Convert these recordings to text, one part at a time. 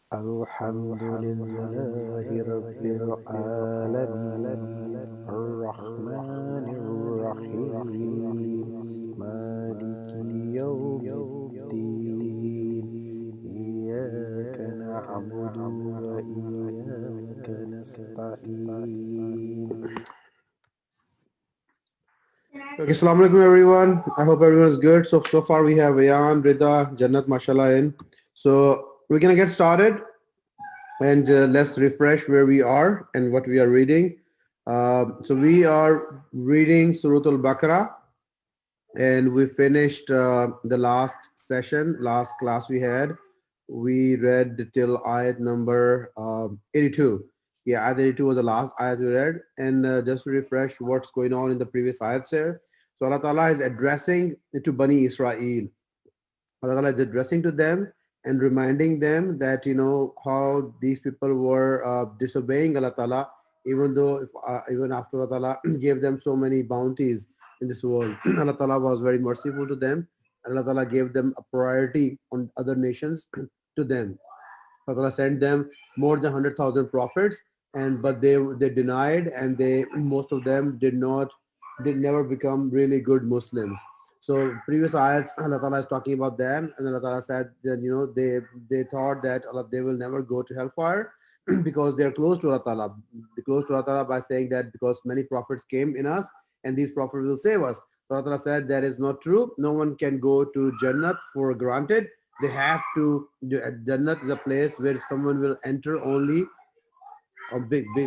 الحمد لله رب العالمين الرحمن الرحيم مالك يوم الدين إياك نعبد وإياك نستعين. Okay, assalamu alaikum everyone. I hope everyone is good. So far we have Ayan, Rida, Jannat, mashallah in. So we're gonna get started and let's refresh where we are and what we are reading. So we are reading Surah Al-Baqarah and we finished the last session, last class we had. We read till ayat number 82. Yeah, ayat 82 was the last ayat we read. And just to refresh what's going on in the previous ayats here. So Allah Ta'ala is addressing to Bani Israel. Allah Ta'ala is addressing to them and reminding them that, you know, how these people were disobeying Allah Ta'ala, even though, even after Allah Ta'ala gave them so many bounties in this world. Allah Ta'ala was very merciful to them. And Allah Ta'ala gave them a priority on other nations to them. Allah sent them more than 100,000 prophets, but they denied, and most of them did never become really good Muslims. So previous ayats, Allah Ta'ala is talking about them, and Allah Ta'ala said that, you know, they thought that they will never go to hellfire because they are close to Allah Ta'ala. They're close to Allah Ta'ala by saying that because many prophets came in us and these prophets will save us. So Allah Ta'ala said that is not true. No one can go to Jannat for granted. They have to, Jannat is a place where someone will enter only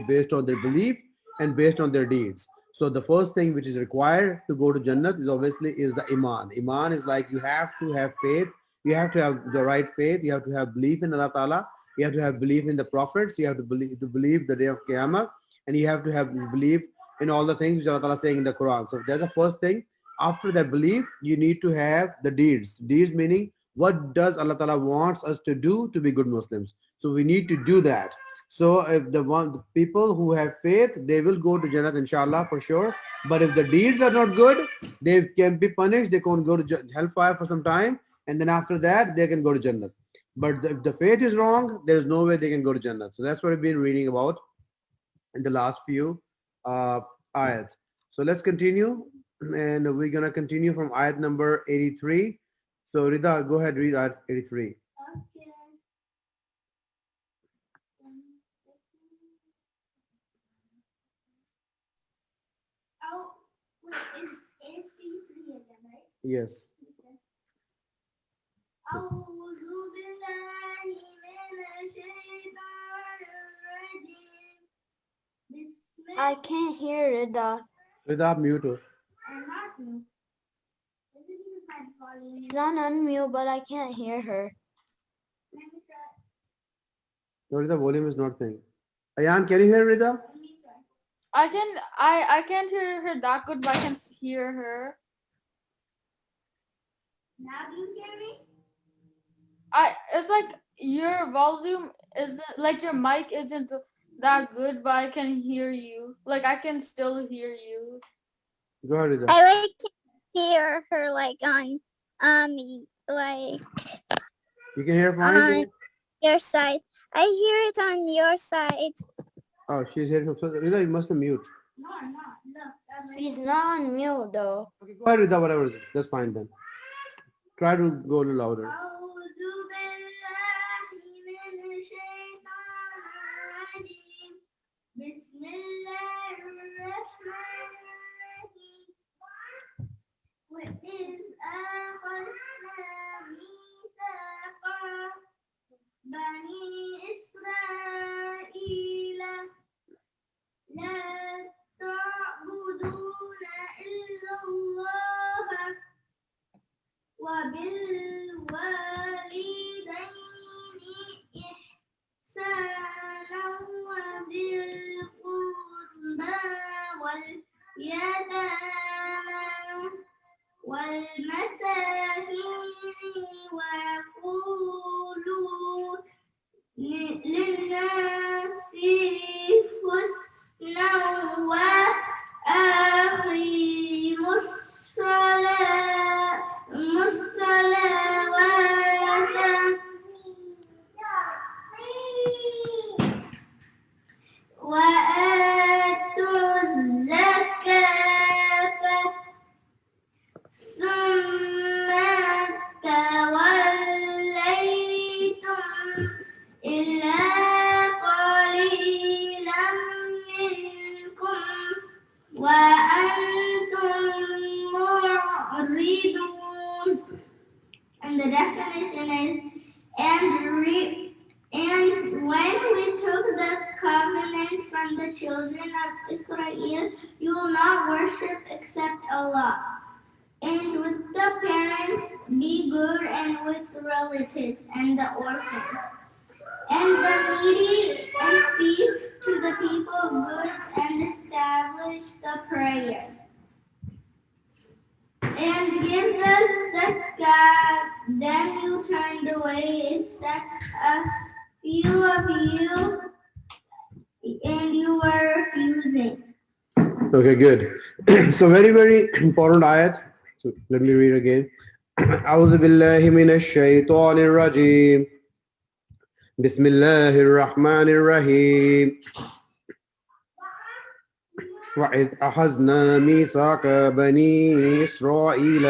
based on their belief and based on their deeds. So the first thing which is required to go to Jannat is obviously the Iman. Iman is like you have to have faith. You have to have the right faith. You have to have belief in Allah Ta'ala. You have to have belief in the prophets. You have to believe the day of Qiyamah. And you have to have belief in all the things which Allah Ta'ala is saying in the Quran. So that's the first thing. After that belief, you need to have the deeds. Deeds meaning what does Allah Ta'ala wants us to do to be good Muslims. So we need to do that. So if the people who have faith, they will go to Jannat inshallah for sure. But if the deeds are not good, they can be punished. They can go to hellfire for some time, and then after that they can go to Jannat. But if the faith is wrong, there is no way they can go to Jannat. So that's what we've been reading about in the last few ayats. So let's continue, and we're gonna continue from ayat number 83. So Rida, go ahead, read ayat 83. Yes. I can't hear Rida. Rida, mute her. She's on unmute, but I can't hear her. No, Rida, volume is not thing. Ayan, can you hear Rida? I can't hear her that good, but I can hear her. Now do you hear me? It's like your volume isn't, like your mic isn't that good, but I can hear you. Like I can still hear you. Go ahead, Rida. I like to hear her like on like You can hear fine? on your side. I hear it on your side. Oh, she's hearing from. So Rida, you must mute. No, I'm not. No, she's not on mute though. Okay, go ahead, Rida, whatever it is. That's fine then. Try to go a little louder. وإذ أخذنا ميثاق بني إسرائيل لا تعبدون إلا الله وبالوالدين إحسانا وذي القربى واليتامى والمساكين وقولوا للناس حسنا وأقيموا الصلوات from the children of Israel, you will not worship except Allah. And with the parents, be good, and with relatives and the orphans, and the needy, and speak to the people good, and establish the prayer. And give the zakat, then you turned away, except a few of you, and you were refusing. Okay, good. So very important ayat. So let me read again. أعوذ بالله من الشيطان الرجيم. بسم الله الرحمن الرحيم. وإذ أخذنا ميثاق بني إسرائيل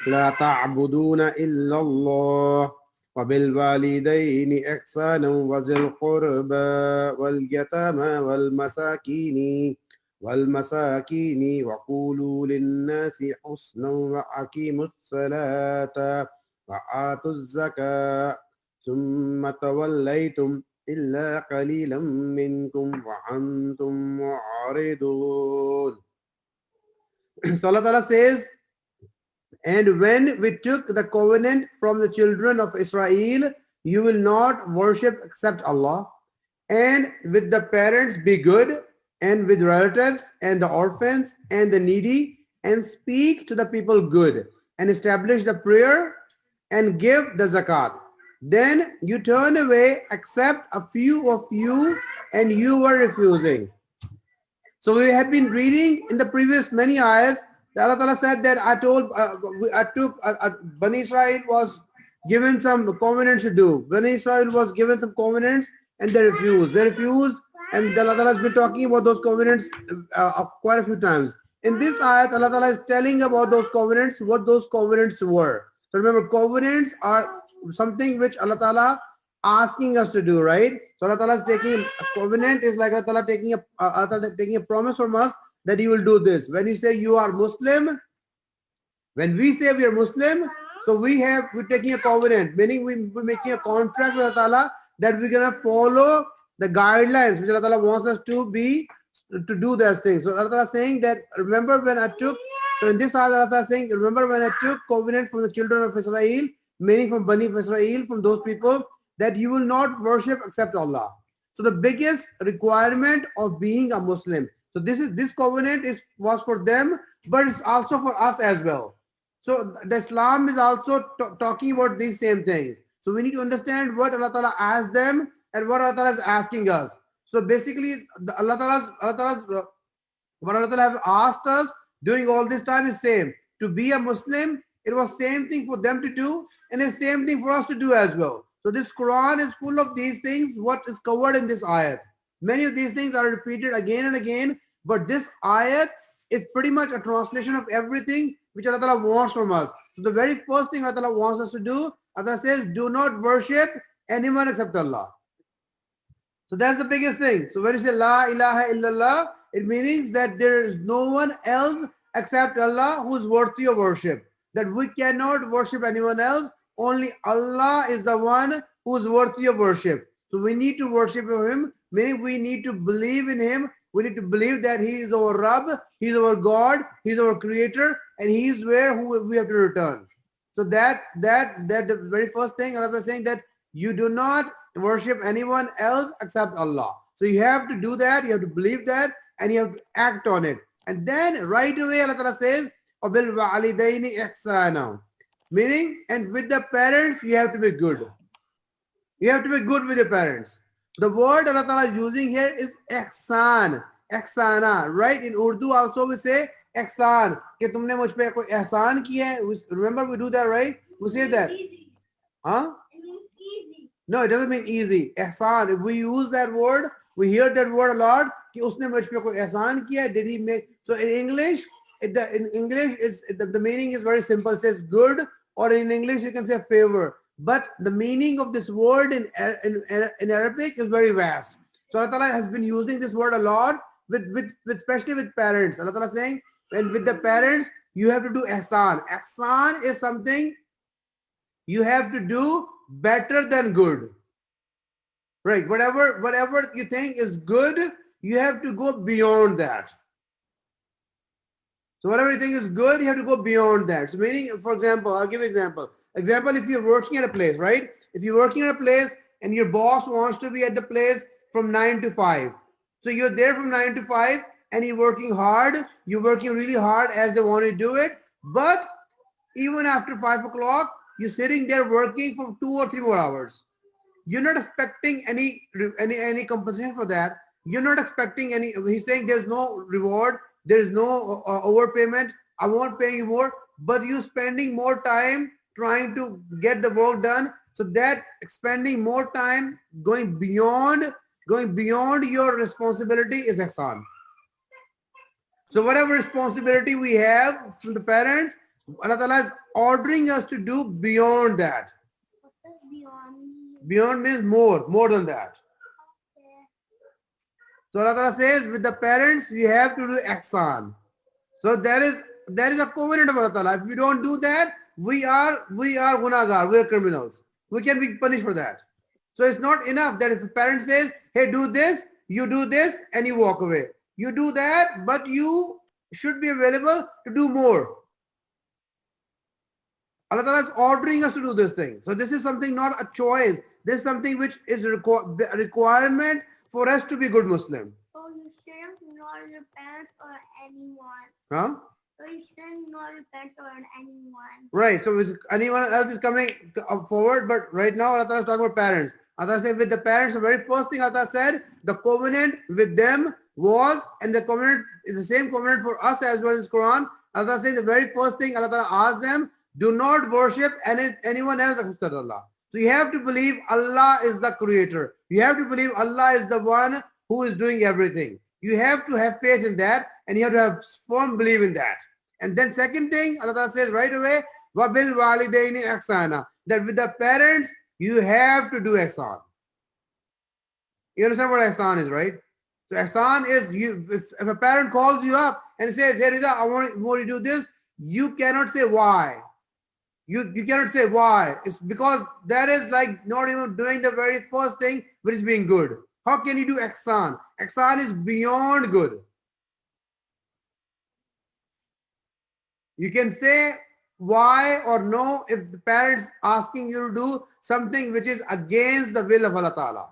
لا تعبدون إلا الله وبالوالدين إحسانا وذي القربى واليتامى والمساكين وقولوا للناس حسنا وأقيموا الصلاة وآتوا الزكاة ثم توليتم إلا قليلا منكم وأنتم معرضون. So Allah Ta'ala says, and when we took the covenant from the children of Israel, you will not worship except Allah, and with the parents be good, and with relatives and the orphans and the needy, and speak to the people good, and establish the prayer and give the zakat. Then you turn away except a few of you, and you were refusing. So we have been reading in the previous many ayahs that Allah Ta'ala said that Bani Israel was given some covenants to do. Bani Israel was given some covenants and they refused. They refused, and Allah Ta'ala has been talking about those covenants quite a few times. In this ayat, Allah Ta'ala is telling about those covenants, what those covenants were. So remember, covenants are something which Allah Ta'ala asking us to do, right? So Allah Ta'ala is taking a covenant, is like Allah Ta'ala taking a promise from us that He will do this. When you say you are Muslim, when we say we are Muslim, so we're taking a covenant, meaning we're making a contract with Allah Ta'ala that we're gonna follow the guidelines which Allah Ta'ala wants us to do those things. So Allah Ta'ala is saying that remember when I took, so in this ayah Allah Ta'ala is saying, remember when I took covenant from the children of Israel, meaning from Bani Israel, from those people, that you will not worship except Allah. So the biggest requirement of being a Muslim. So this covenant was for them, but it's also for us as well. So the Islam is also talking about these same things. So we need to understand what Allah Ta'ala asked them and what Allah Ta'ala is asking us. So basically, what Allah Ta'ala have asked us during all this time is same. To be a Muslim, it was same thing for them to do, and the same thing for us to do as well. So this Quran is full of these things, what is covered in this ayat. Many of these things are repeated again and again, but this ayat is pretty much a translation of everything which Allah Ta'ala wants from us. So the very first thing Allah Ta'ala wants us to do, Allah says, do not worship anyone except Allah. So that's the biggest thing. So when you say La ilaha illallah, it means that there is no one else except Allah who is worthy of worship. That we cannot worship anyone else. Only Allah is the one who is worthy of worship. So we need to worship Him, meaning we need to believe in Him. We need to believe that He is our Rabb, He is our God, He is our Creator, and He is who we have to return. So that the very first thing Allah is saying that you do not worship anyone else except Allah. So you have to do that, you have to believe that, and you have to act on it. And then right away Allah says, وَبِالْوَالِدَيْنِ إِحْسَانًا, meaning, and with the parents you have to be good. You have to be good with your parents. The word Allah Ta'ala is using here is ihsan, ihsana, right? In Urdu also we say ihsan, कि तुमने मुझ पे कोई ihsan किया है. Remember we do that, right? We say that. Huh? No, it doesn't mean easy. Ihsan, if we use that word, we hear that word a lot, कि उसने मुझ पे कोई ihsan किया, did he make? So in English, the meaning is very simple. It says good, or in English you can say favor. But the meaning of this word in Arabic is very vast. So Allah Ta'ala has been using this word a lot, especially with parents. Allah Ta'ala is saying, and with the parents, you have to do ihsan. Ihsan is something you have to do better than good. Right? Whatever you think is good, you have to go beyond that. So whatever you think is good, you have to go beyond that. So meaning, for example, I'll give you an example. Example, if you're working at a place, right? If you're working at a place and your boss wants to be at the place from 9 to 5. So you're there from 9 to 5 and you're working hard. You're working really hard as they want to do it. But even after 5 o'clock, you're sitting there working for 2 or 3 more hours. You're not expecting any compensation for that. You're not expecting any. He's saying there's no reward, there is no overpayment. I won't pay you more, but you spending more time trying to get the work done. So that spending more time going beyond your responsibility is ihsan. So whatever responsibility we have from the parents, Allah Ta'ala is ordering us to do beyond that. What does beyond? Beyond means more than that. Okay. So Allah Ta'ala says with the parents we have to do ihsan. So there is a covenant of Allah Ta'ala. If we don't do that, we are gunagar, we are criminals. We can be punished for that. So it's not enough that if a parent says, hey, do this, you do this, and you walk away. You do that, but you should be available to do more. Allah Ta'ala is ordering us to do this thing. So this is something not a choice. This is something which is a requirement for us to be good Muslim. So you shouldn't ignore your parents or anyone. Huh? So you shouldn't ignore your parents or anyone. Right. So if anyone else is coming forward, but right now Allah Ta'ala is talking about parents. Allah said with the parents, the very first thing Allah said, the covenant with them was, and the covenant is the same covenant for us as well as Quran. Allah said the very first thing Allah Ta'ala asked them, do not worship anyone else except Allah. So you have to believe Allah is the creator. You have to believe Allah is the one who is doing everything. You have to have faith in that, and you have to have firm belief in that. And then second thing, Allah Ta'ala says right away, وَبِالْ وَالِدَيْنِ إِحْسَانًا, that with the parents, you have to do ihsan. You understand what ihsan is, right? So ihsan is, if a parent calls you up and says, hey Rida, I want you to do this, you cannot say why. You cannot say why. It's because that is like not even doing the very first thing which is being good. How can you do ihsan? Ihsan is beyond good. You can say why or no if the parents asking you to do something which is against the will of Allah Ta'ala.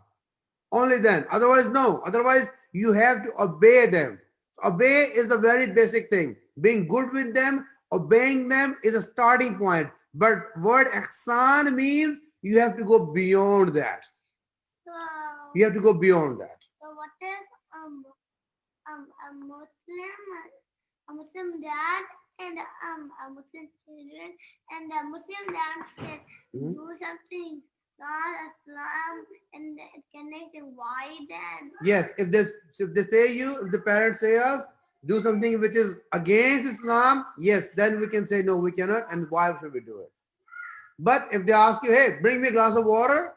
Only then. Otherwise, no. Otherwise, you have to obey them. Obey is the very basic thing. Being good with them, obeying them is a starting point. But word ihsan means you have to go beyond that. So You have to go beyond that. So what if a Muslim dad and a Muslim children and a Muslim dad said do something not Islam and can they say why then? Yes, if they say if the parents say us, do something which is against Islam, yes, then we can say no, we cannot, and why should we do it? But if they ask you, hey, bring me a glass of water,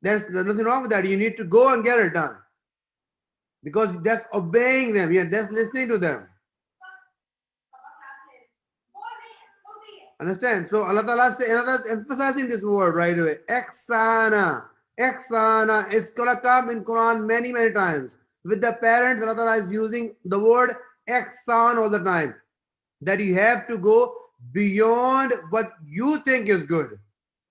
there's nothing wrong with that. You need to go and get it done. Because that's obeying them, that's listening to them. Understand? So Allah Ta'ala say, another emphasizing this word right away. Ihsana. Ihsana. It's gonna come in Quran many times. With the parents, Allah Ta'ala is using the word ihsan all the time. That you have to go beyond what you think is good.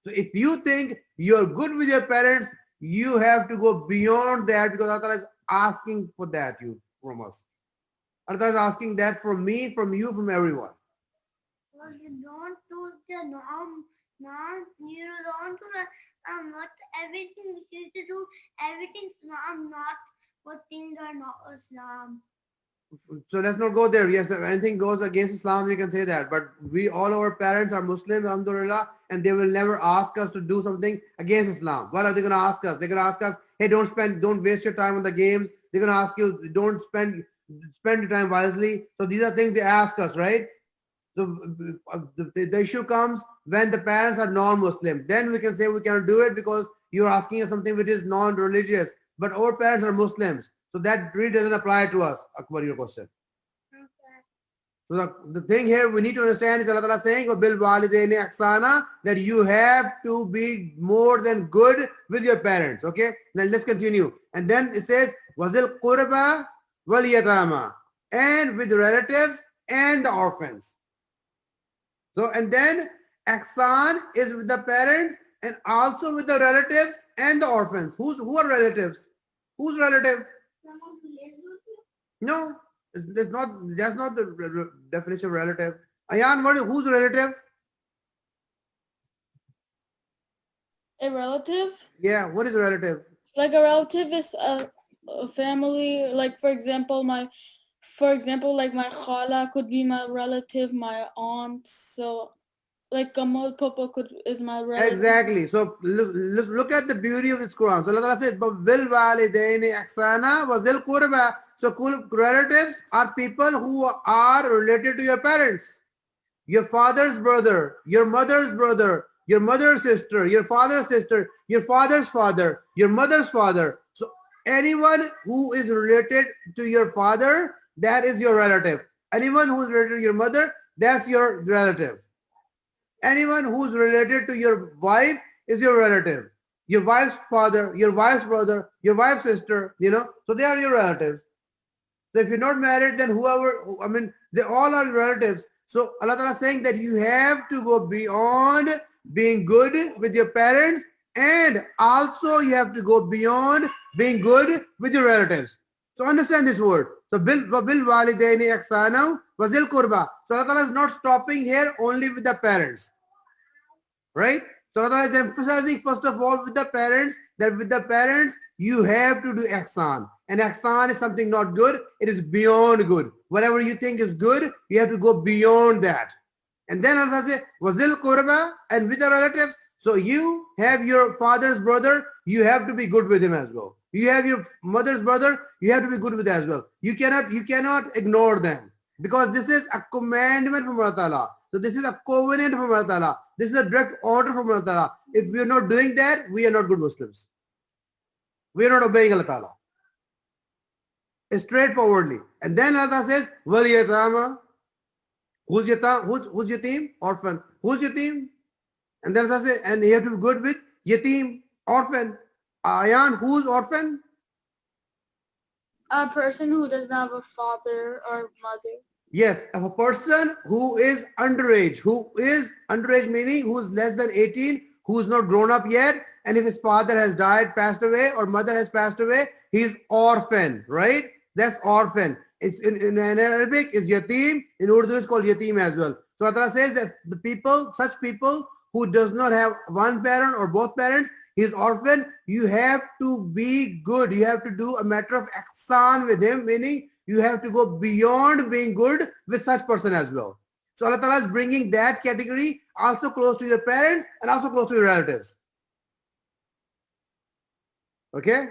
So if you think you're good with your parents, you have to go beyond that because Allah Ta'ala is asking for that from us. Allah Ta'ala is asking that from me, from you, from everyone. Well, you don't do the norm, you don't do the not everything we used to do, everything's not what things are not Islam. So let's not go there. Yes, if anything goes against Islam, you can say that. But all our parents are Muslims, alhamdulillah, and they will never ask us to do something against Islam. What are they going to ask us? They're going to ask us, hey, don't waste your time on the games. They're going to ask you, don't spend your time wisely. So these are things they ask us, right? So the issue comes when the parents are non-Muslim. Then we can say we cannot do it because you're asking us something which is non-religious. But our parents are Muslims. So that really doesn't apply to us. Akbar, your question. Okay. So the thing here we need to understand is Allah Ta'ala saying, "Bil walidaini ihsana," that you have to be more than good with your parents. Okay. Now let's continue. And then it says, وَذِي الْقُرْبَى وَالْيَتَامَى, and with relatives and the orphans. So, and then ihsan is with the parents and also with the relatives and the orphans. Who are relatives? Who's relative? Someone who lives with you. No, it's not. That's not the definition of relative. Ayan, who's relative? A relative? Yeah, what is a relative? Like a relative is a family. Like for example, like my khala could be my relative, my aunt. So like Kamal Papa is my relative. Exactly. So look at the beauty of this Quran. So Allah says, "But will walidaini ihsana wa zil qurba." So relatives are people who are related to your parents, your father's brother, your mother's brother, your mother's sister, your father's sister, your father's father, your mother's father. So anyone who is related to your father, that is your relative. Anyone who is related to your mother, that's your relative. Anyone who's related to your wife is your relative. Your wife's father, your wife's brother, your wife's sister, so they are your relatives. So if you're not married, then they all are relatives. So Allah Ta'ala is saying that you have to go beyond being good with your parents, and also you have to go beyond being good with your relatives. So understand this word. So bil walidaini ihsana wa zil qurba. So Allah Ta'ala is not stopping here only with the parents. Right? So Allah Ta'ala is emphasizing first of all with the parents, that with the parents you have to do ihsan. And ihsan is something not good, it is beyond good. Whatever you think is good, you have to go beyond that. And then Allah says, wazil qurba, and with the relatives. So you have your father's brother, you have to be good with him as well. You have your mother's brother, you have to be good with as well. You cannot ignore them, because this is a commandment from Allah Ta'ala. So this is a covenant from Allah Ta'ala. This is a direct order from Allah Ta'ala. If we are not doing that, we are not good Muslims. We are not obeying Allah Ta'ala. Straightforwardly. And then Allah says, wal yatama. Who's yatim? Orphan. Who's yatim? And then Allah says, and you have to be good with yatim, orphan. Ayan, who's orphan? A person who does not have a father or mother. Yes, a person who is underage. Meaning who is less than 18, who is not grown up yet, and if his father has died, passed away, or mother has passed away, he is orphan, right? That's orphan. It's in Arabic is yatim. In Urdu it's called yatim as well. So Allah says that such people who does not have one parent or both parents, he is orphan. You have to be good. You have to do a matter of ihsan with him, meaning you have to go beyond being good with such person as well. So Allah Ta'ala is bringing that category also close to your parents and also close to your relatives. Okay?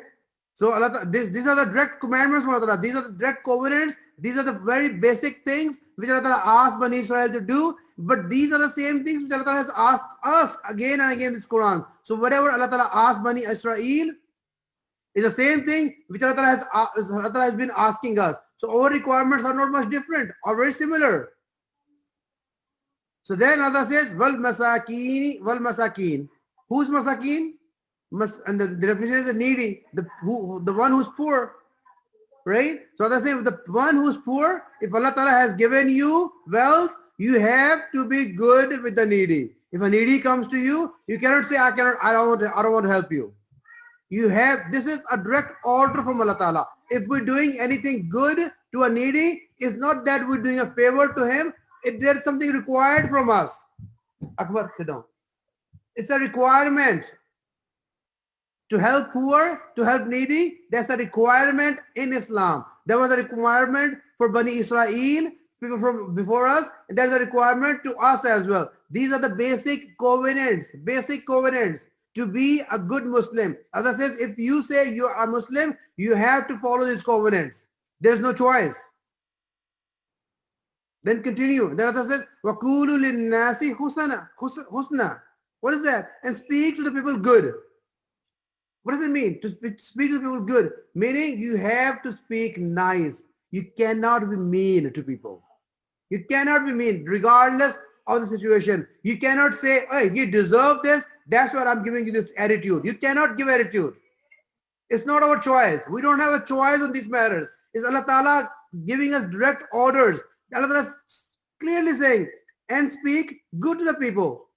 So Allah, these are the direct commandments from Allah. These are the direct covenants. These are the very basic things which Allah asked Bani Israel to do. But these are the same things which Allah has asked us again and again in this Quran. So whatever Allah asked Bani Israel is the same thing which Allah has been asking us. So our requirements are not much different or very similar. So then Allah says, wal masakin. Who's masakin? And the definition is the needy, the one who's poor, right? So Allah says, the one who's poor, if Allah Ta'ala has given you wealth, you have to be good with the needy. If a needy comes to you, you cannot say, I don't want to help you. This is a direct order from Allah Ta'ala. If we're doing anything good to a needy, it's not that we're doing a favor to him. There's something required from us. Akbar, sit down. It's a requirement. To help poor, to help needy, that's a requirement in Islam. There was a requirement for Bani Israel, people from before us, and there's a requirement to us as well. These are the basic covenants to be a good Muslim. Allah says, if you say you are a Muslim, you have to follow these covenants. There's no choice. Then continue. Then Allah says, وَقُولُوا لِلنَّاسِ husna. What is that? And speak to the people good. What does it mean? To speak to people good. Meaning you have to speak nice. You cannot be mean to people. You cannot be mean regardless of the situation. You cannot say, hey, you deserve this. That's why I'm giving you this attitude. You cannot give attitude. It's not our choice. We don't have a choice on these matters. It's Allah Ta'ala giving us direct orders. Allah Ta'ala is clearly saying, and speak good to the people.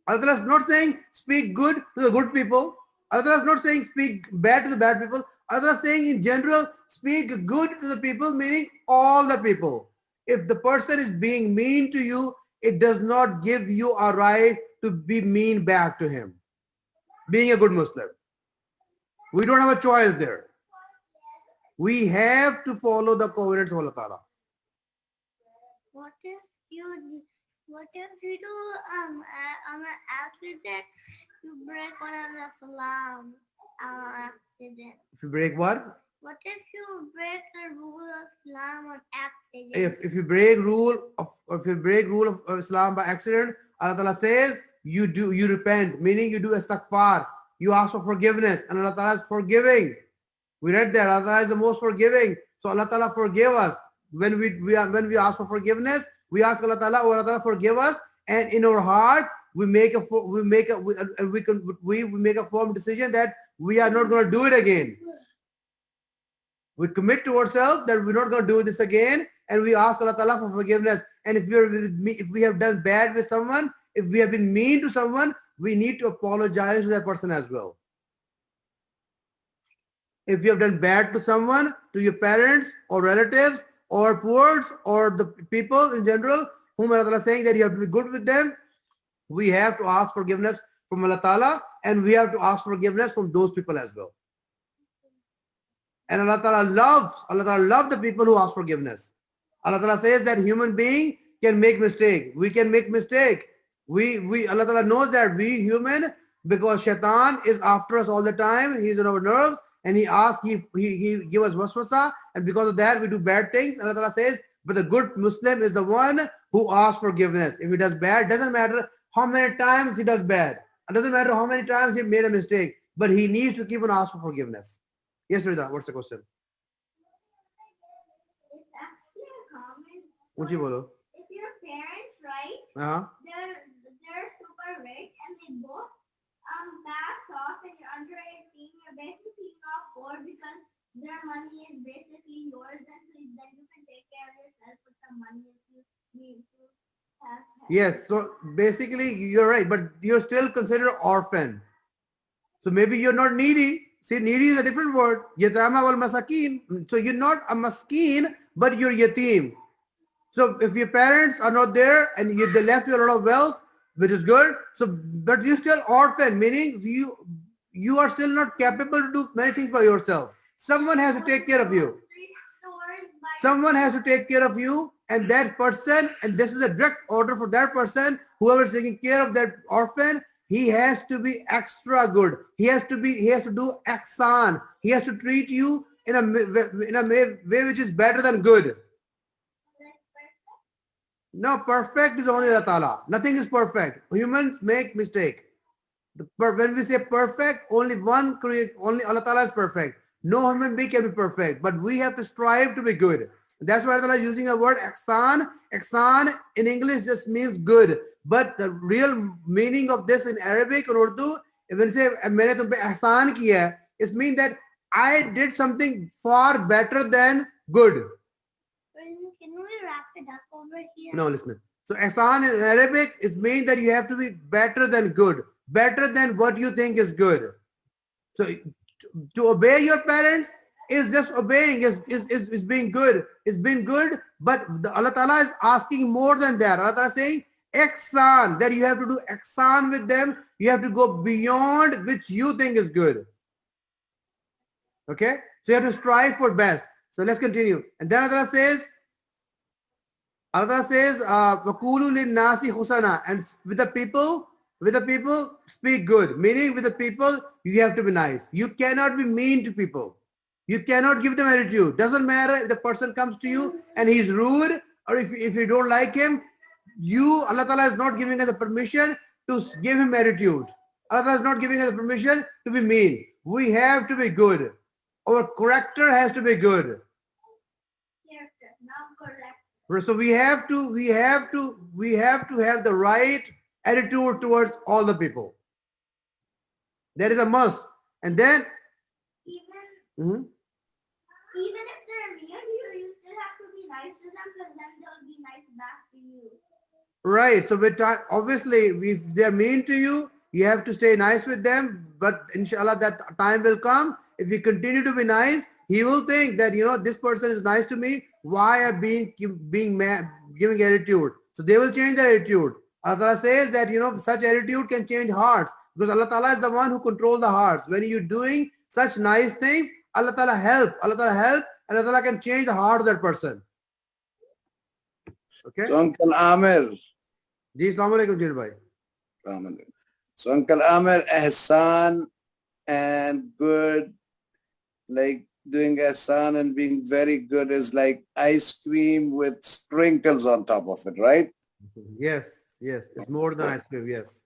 Allah Ta'ala is not saying speak good to the good people. Allah Ta'ala is not saying speak bad to the bad people. Allah Ta'ala is saying in general, speak good to the people, meaning all the people. If the person is being mean to you, it does not give you a right to be mean back to him. Being a good Muslim. We don't have a choice there. We have to follow the covenants of Allah Ta'ala. What if you do on an accident, you break one of the salam accident? If you break what? What if you break the rule of Islam on accident? If you break rule of Islam by accident, Allah Ta'ala says you repent, meaning you do istighfar, you ask for forgiveness, and Allah Ta'ala is forgiving. We read that Allah Ta'ala is the most forgiving. So Allah Ta'ala forgive us. When we ask for forgiveness, we ask Allah Ta'ala, oh Allah Ta'ala forgive us, and in our heart we make a firm decision that we are not going to do it again. We commit to ourselves that we're not going to do this again, and we ask Allah Ta'ala for forgiveness. And if we have done bad with someone, if we have been mean to someone, we need to apologize to that person as well. If you have done bad to someone, to your parents or relatives or poor or the people in general, whom Allah Ta'ala is saying that you have to be good with them, we have to ask forgiveness from Allah Ta'ala, and we have to ask forgiveness from those people as well. And Allah Ta'ala loves the people who ask forgiveness. Allah Ta'ala says that human being can make mistake. We can make mistake. Allah Ta'ala knows that we human, because shaitan is after us all the time. He's in our nerves, and he give us waswasa, and because of that we do bad things. Allah Ta'ala says, but the good Muslim is the one who asks forgiveness. If he does bad, doesn't matter how many times he does bad. It doesn't matter how many times he made a mistake, but he needs to keep on asking for forgiveness. Yes, Rida, what's the question? It's actually a common. Uchi bolo. If your parents, right? They're super rich and they both pass off and you're under 18, you're basically not poor because their money is basically yours, and so then you can take care of yourself with the money if you need to have help. Yes, so basically you're right, but you're still considered orphan. So maybe you're not needy. See, needy is a different word. Yatama wal masakin. So you're not a maskeen, but you're yatim. So if your parents are not there and they left you a lot of wealth, which is good. So, but you're still orphan, meaning you are still not capable to do many things by yourself. Someone has to take care of you. Someone has to take care of you, and that person, and this is a direct order for that person, whoever is taking care of that orphan, he has to be extra good. He has to do ihsan. He has to treat you in a way which is better than good. No, perfect is only Allah Ta'ala. Nothing is perfect. Humans make mistake. When we say perfect, only Allah Ta'ala is perfect. No human being can be perfect, but we have to strive to be good. That's why Allah is using a word ihsan. Ihsan in English just means good. But the real meaning of this in Arabic or Urdu, when you say मैंने तुम पे ihsan किया, it means that I did something far better than good. Can we wrap it up over here? No, listen. So ihsan in Arabic is mean that you have to be better than good, better than what you think is good. So to obey your parents is just obeying, is being good, is being good. But Allah Ta'ala is asking more than that. Allah Ta'ala is saying ihsan, that you have to do ihsan with them. You have to go beyond which you think is good. Okay? So you have to strive for best. So let's continue. And then Allah says, وَقُولُوا لِلنَّاسِ حُسَنًا, and with the people speak good. Meaning with the people, you have to be nice. You cannot be mean to people. You cannot give them attitude. Doesn't matter if the person comes to you and he's rude, or if you don't like him, Allah Ta'ala is not giving us the permission to give him attitude. Allah Ta'ala is not giving us the permission to be mean. We have to be good. Our character has to be good. Character, not correct. So we have to have the right attitude towards all the people. That is a must. And then Even Mhm. Even if they're mean to you, you still have to be nice to them because then they'll be nice back to you. Right. So with time, obviously, if they're mean to you, you have to stay nice with them. But inshallah, that time will come. If you continue to be nice, he will think that this person is nice to me. Why I'm being mad, giving attitude? So they will change their attitude. Allah Ta'ala says that such attitude can change hearts because Allah Ta'ala is the one who controls the hearts. When you're doing such nice things, Allah Ta'ala help. Allah Ta'ala help. Allah Ta'ala can change the heart of that person. Okay. So Uncle Amir. Ji, Assalamu alaikum, Jir bhai. So Uncle Amir, ihsan and good, like doing ihsan and being very good is like ice cream with sprinkles on top of it, right? Yes, it's more than ice cream. Yes,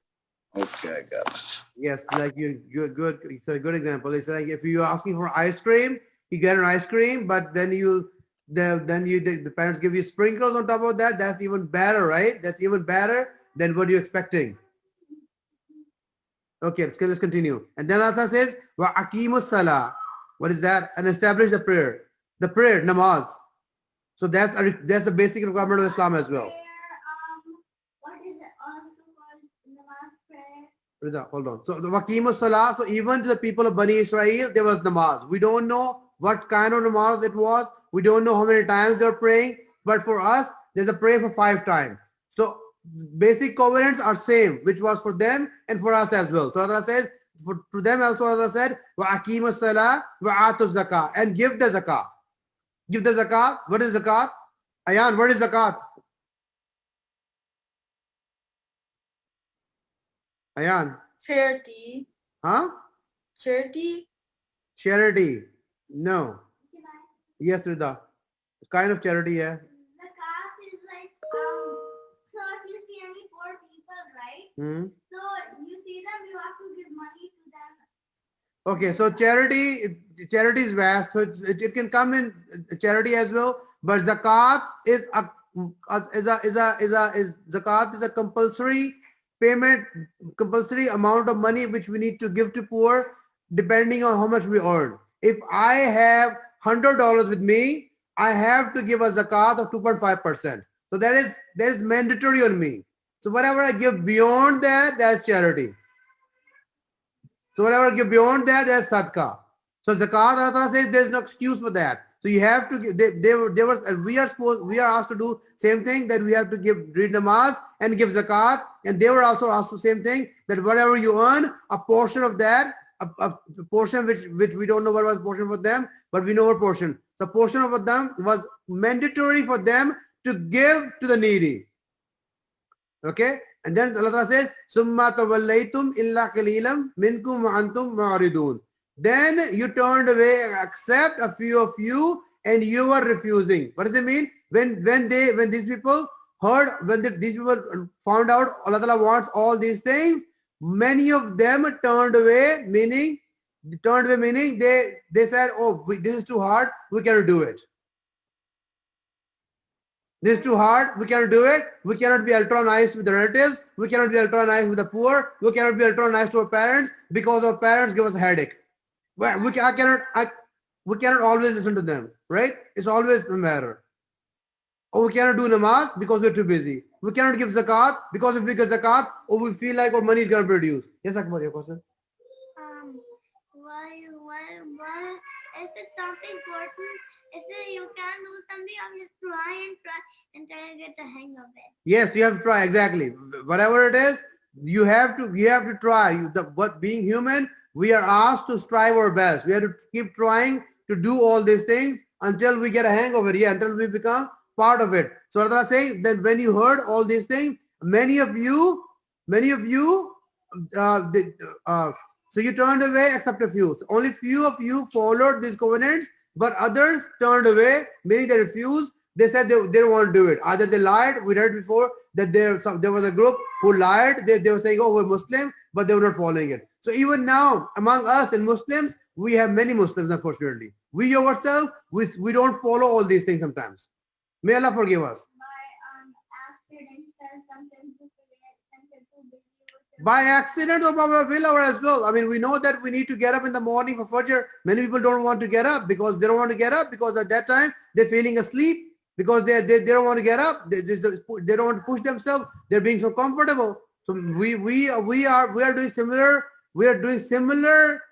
Okay, I got it. yes, like good. It's a good example. It's like if you're asking for ice cream, you get an ice cream, but then the parents give you sprinkles on top of that. That's even better, right? That's even better than what you're expecting. Okay, let's continue. And then Allah says, "Wa aqimus salah." What is that? And establish the prayer. The prayer, namaz. So that's the basic requirement of Islam as well. What is it also called namaz prayer? Rida, hold on. So the waqimus salah. So even to the people of Bani Israel, there was namaz. We don't know what kind of namaz it was. We don't know how many times they're praying. But for us, there's a prayer for 5 times. So basic covenants are same, which was for them and for us as well. So Allah says, to them also Allah said, wa aqimus salah wa atuz zakah, and give the zakah. Give the zakat. What is zakat? Ayan, what is zakat? Ayan. Charity. Huh? Charity. Charity. No. Yes, Rida. It's kind of charity, yeah. Zakat is like, so if you see any poor people, right? Hmm. So you see them, you have to give money to them. Okay, so charity is vast, so it can come in charity as well. But zakat is zakat is a compulsory payment, compulsory amount of money which we need to give to poor, depending on how much we earn. If I have $100 with me, I have to give a zakat of 2.5%. So that is mandatory on me. So whatever I give beyond that, that's charity. So whatever I give beyond that, that's sadaqah. So zakat, Allah says there's no excuse for that. So you have to give. We are asked to do same thing, that we have to read namaz and give zakat, and they were also asked the same thing, that whatever you earn, a portion of that, a portion which we don't know what was portion for them, but we know what portion. So portion of them was mandatory for them to give to the needy. Okay, and then Allah says, "Summa tawallaytum illa qalilan minkum wa antum ma'ridun." Then you turned away, except a few of you, and you were refusing. What does it mean? When these people heard, these people found out Allah Ta'ala wants all these things, many of them turned away, meaning they said, "Oh, this is too hard. We cannot do it. This is too hard. We cannot do it. We cannot be ultra nice with the relatives. We cannot be ultra nice with the poor. We cannot be ultra nice to our parents because our parents give us a headache. Well, we cannot always listen to them, right? It's always a matter. Or we cannot do namaz because we're too busy. We cannot give zakat because if we give zakat, or we feel like our money is going to be reduced." Yes, Akbar, your question? Well, if it's something important, if you can do something, I'm just try until you get the hang of it. Yes, you have to try, exactly. Whatever it is, you have to try. But being human, we are asked to strive our best. We have to keep trying to do all these things until we get a hang of it, until we become part of it. So Allah is saying that when you heard all these things, many of you, so you turned away except a few. So only few of you followed these covenants, but others turned away, meaning they refused. They said they don't want to do it. Either they lied. We read before that there was a group who lied. They were saying, "Oh, we're Muslim," but they were not following it. So even now, among us and Muslims, we have many Muslims, unfortunately. We ourselves, we don't follow all these things sometimes. May Allah forgive us. My accident says sometimes you forget, sometimes too busy with By accident or by will or as well. I mean, we know that we need to get up in the morning for Fajr. Many people don't want to get up because they don't want to get up because at that time they're feeling asleep because they don't want to get up. They don't want to push themselves. They're being so comfortable. So we are doing similar. We are doing similar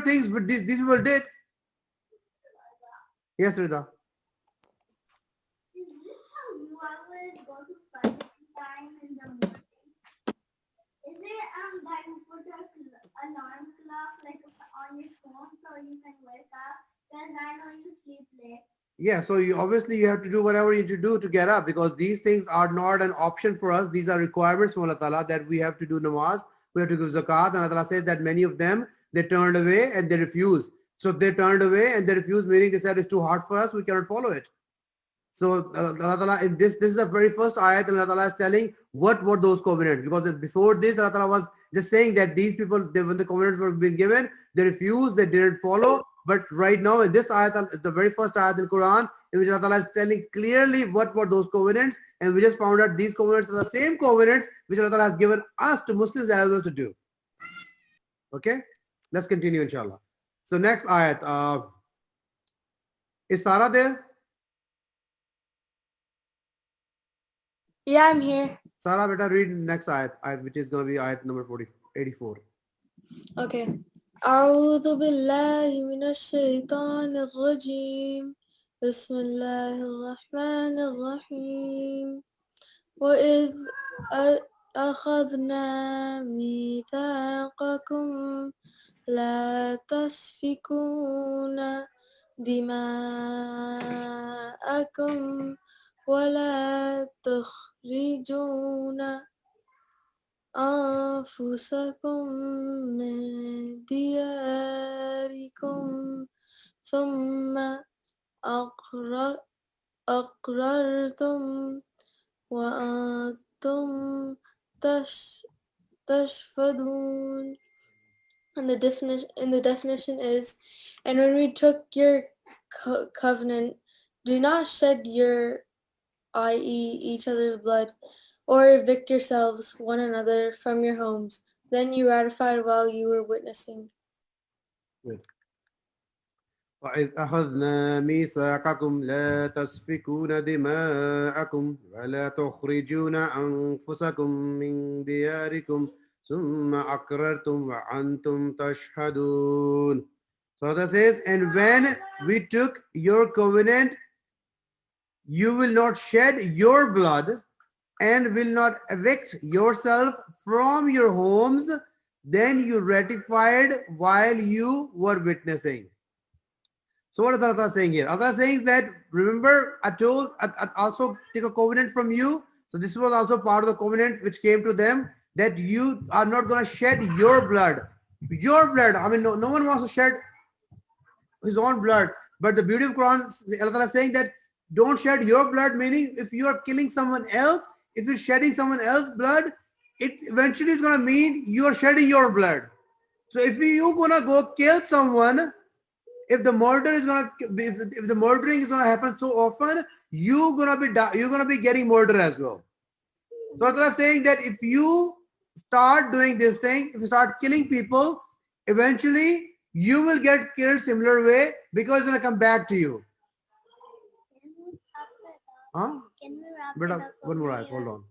things but these people did. Yes, Rida. Is this how you always go to study time in the morning? Is it that you put a alarm clock like on your phone so you can wake up? Because I know you sleep late. Yeah, so you obviously you have to do whatever you need to do to get up because these things are not an option for us. These are requirements from Allah Ta'ala that we have to do namaz, we have to give zakat, and Allah Ta'ala said that many of them they turned away and they refused. So they turned away and they refused, meaning they said it's too hard for us, we cannot follow it. So Allah Ta'ala, in this is the very first ayat, and Allah Ta'ala is telling what were those covenants. Because before this, Allah Ta'ala was just saying that these people, when the covenants were being given, they refused, they didn't follow. But right now, in this ayat, the very first ayat in Quran, in which Allah Ta'ala is telling clearly what were those covenants, and we just found out these covenants are the same covenants which Allah Ta'ala has given us to Muslims as well to do. Okay, let's continue, inshallah. So next ayat, is Sarah there? Yeah, I'm here. Sarah, better read next ayat, which is going to be ayat number 84. Okay. أعوذ بالله من الشيطان الرجيم بسم الله الرحمن الرحيم وإذ أخذنا ميثاقكم لا تسفكون دماءكم ولا تخرجون أنفسكم من دياركم ثم أقررتم وأنتم تشهدون. And the definition is, and when we took your covenant, do not shed your, i.e. each other's blood, or evict yourselves one another from your homes. Then you ratified while you were witnessing. Good. وَإِذْ أَخَذْنَا مِيثَاقَكُمْ لَا تَسْفِكُونَ دِمَاءَكُمْ وَلَا تُخْرِجُونَ أَنفُسَكُمْ مِنْ دِيَارِكُمْ ثُمَّ أَقْرَرْتُمْ وَأَنْتُمْ تَشْهَدُونَ. So that says, and when we took your covenant, you will not shed your blood and will not evict yourself from your homes. Then you ratified while you were witnessing. So what is Allah saying here? Allah is saying that, remember, I also take a covenant from you. So this was also part of the covenant which came to them, that you are not going to shed your blood. Your blood. I mean, no one wants to shed his own blood. But the beauty of Quran, Allah is saying that don't shed your blood, meaning if you are killing someone else, if you're shedding someone else's blood, it eventually is going to mean you are shedding your blood. So if you're going to go kill someone, if the murder is going to be, if the murdering is going to happen so often, you're going to be getting murder as well. So Allah is saying that if you start doing this thing, if you start killing people, eventually you will get killed similar way because it's going to come back to you. Huh? Can we wrap But it up one more over ayat, hold here? on.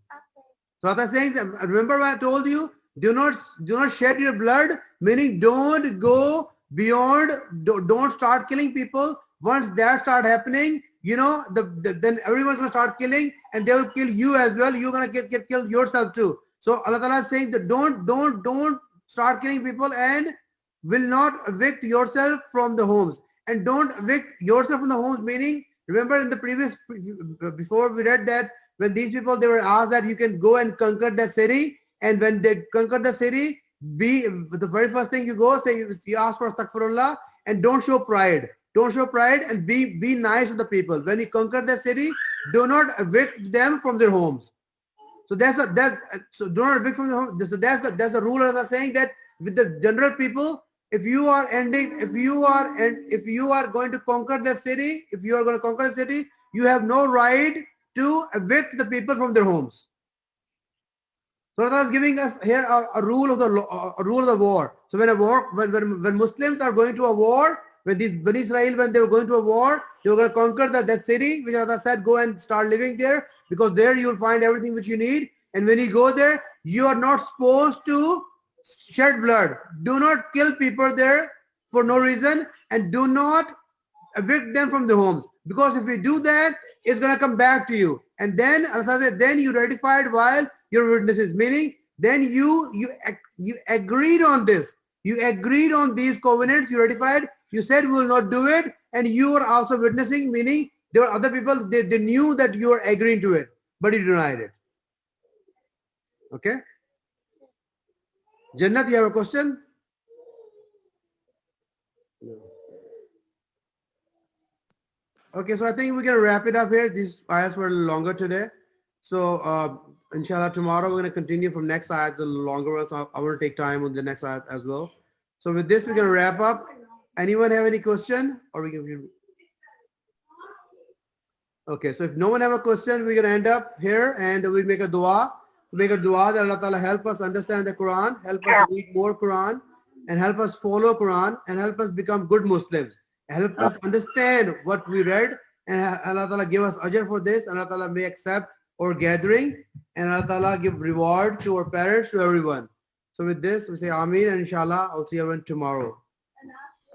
So Allah is saying that, remember when I told you, do not shed your blood, meaning don't go beyond, don't start killing people. Once that start happening, you know, then everyone's gonna start killing and they will kill you as well. You're gonna get killed yourself too. So Allah Ta'ala is saying that don't start killing people and will not evict yourself from the homes. And don't evict yourself from the homes, meaning, remember in the previous, before we read that when these people, they were asked that you can go and conquer the city, and when they conquer the city, the very first thing you go, say you ask for astaghfirullah, and don't show pride. Don't show pride and be nice to the people. When you conquer the city, do not evict them from their homes. So so do not evict from the home. So that's the rule of saying that with the general people, if you are going to conquer the city, if you are going to conquer the city, you have no right to evict the people from their homes. So Allah is giving us here a rule of the a rule of the war. So when Muslims are going to a war, when these Bani Israel, when they were going to a war, they were going to conquer that city, which Allah said, go and start living there, because there you will find everything which you need. And when you go there, you are not supposed to shed blood. Do not kill people there for no reason, and do not evict them from their homes, because if you do that, it's going to come back to you. And then Allah said, then you ratified while your witnesses, meaning then you agreed on this. You agreed on these covenants, you ratified, you said we will not do it, and you were also witnessing, meaning there were other people, they knew that you were agreeing to it, but you denied it. Okay? Jannat, you have a question? Okay, so I think we can wrap it up here. These ayats were a little longer today. So inshallah, tomorrow we're going to continue from next ayat, a little longer. So I want to take time on the next ayat as well. So with this, we can wrap up. Anyone have any question? Or we can... Okay, so if no one have a question, we're going to end up here and we make a dua. Make a dua that Allah Ta'ala help us understand the Quran, help us read more Quran, and help us follow Quran, and help us become good Muslims. Help us understand what we read, and Allah Ta'ala give us ajr for this. Allah Ta'ala may accept our gathering, and Allah Ta'ala give reward to our parents, to everyone. So with this, we say Ameen, and inshallah, I'll see everyone tomorrow.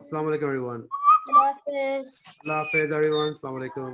Assalamu alaikum, everyone. Allah Hafiz. Allah Hafiz, everyone. Assalamu alaikum.